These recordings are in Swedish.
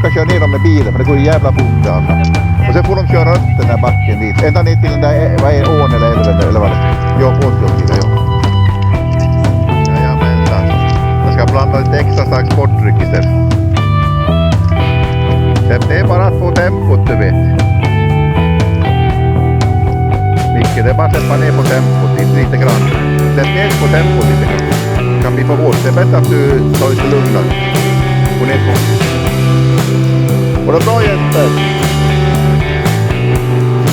brukar köra ner dem med bilen för det går ju jävla fort alltså. Och sen får de köra upp den där backen dit. Ända ner till den där, vad är ån eller älven eller vad det är. Jag åker ja. Jajamensan. Jag ska blanda lite extra stark sportdryck istället. Det är bara att få tempot du vet. Micke, det är bara att släppa ner på tempot lite grann. Släpp ner på tempot lite grann. Kan bli för hårt. Det är bättre att du tar lite lugnare. Gå ner på. Och det är bra Jesper.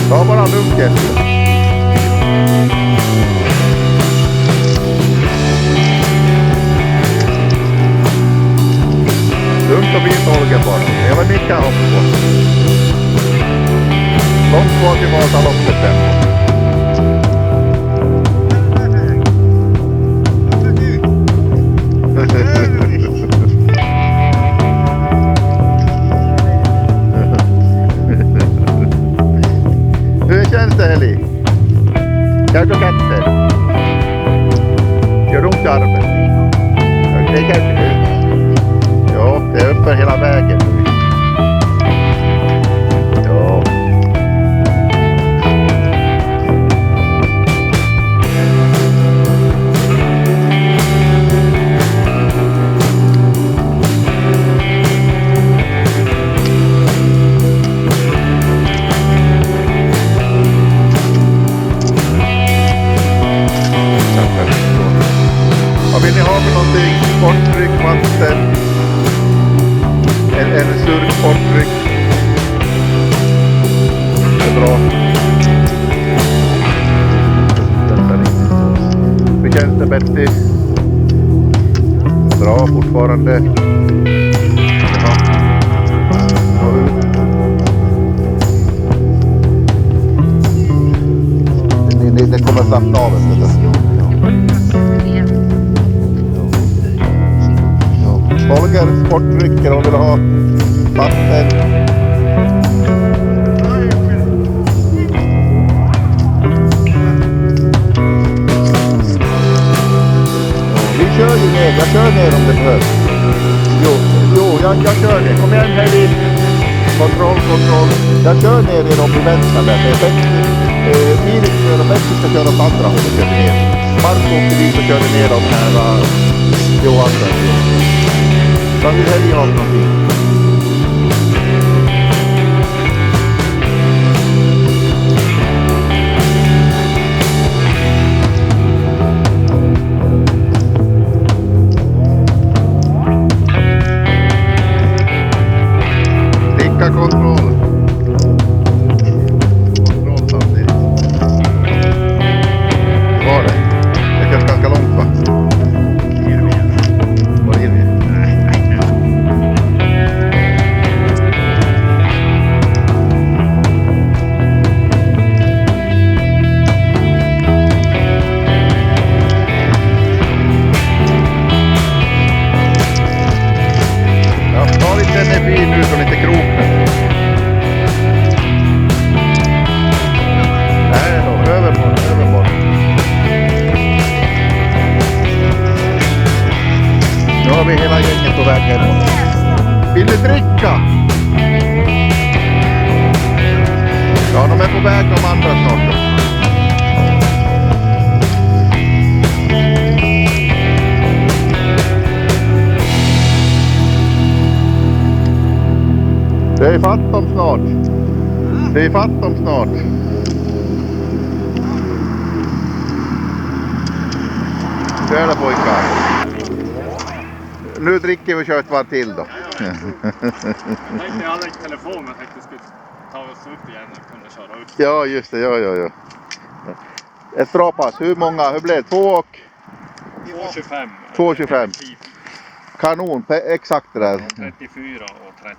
Ta bara lugnt Jesper. Lugnt och fint Holger bara. Det var Micke han hoppade på. Långt kvar till Vasaloppet tempo. Hur känns det Heli? Kan du katter? Gör du ont i armen? Det kanske. Ja, det är uppe hela vägen. Ja. Vad vill ni ha för någonting? Sportdryck, vatten? En surk sportdryck? Det är bra. Hur känns det Betty? Bra fortfarande. Ja. Det kommer slappna av eller? Holger, sportdrycker och vill ha vatten. Vi kör ju ner, jag kör ner om det behövs. Jo, jag kör ner. Kom igen här dit. Kontroll. Jag kör ner i de vänsterna där. Det är bättre. Filip kör och Betty ska köra åt andra hållet. Kör ner. Marco åker dit och kör ner de här Johansson. Vad vill Helge ha någonting? Sticka kontroll. Kontroll samtidigt. Det var det. Det känns ganska långt va? Vad ger vi? Energi nu från lite kroken. Nej då, över bara. Nu har vi hela gänget på väg hemåt. Vill du dricka? Ja, de är på väg de andra snart. Det är fatt dem snart. Så är det pojkar. Nu dricker vi och kör ett varv till då. Jag hade inte telefon, jag tänkte skulle ta oss upp igen och kunna köra upp. Ja just det, ja. Ett bra pass. Hur blev det? 2,25. 2,25. Kanon, exakt det där. 34 och 13.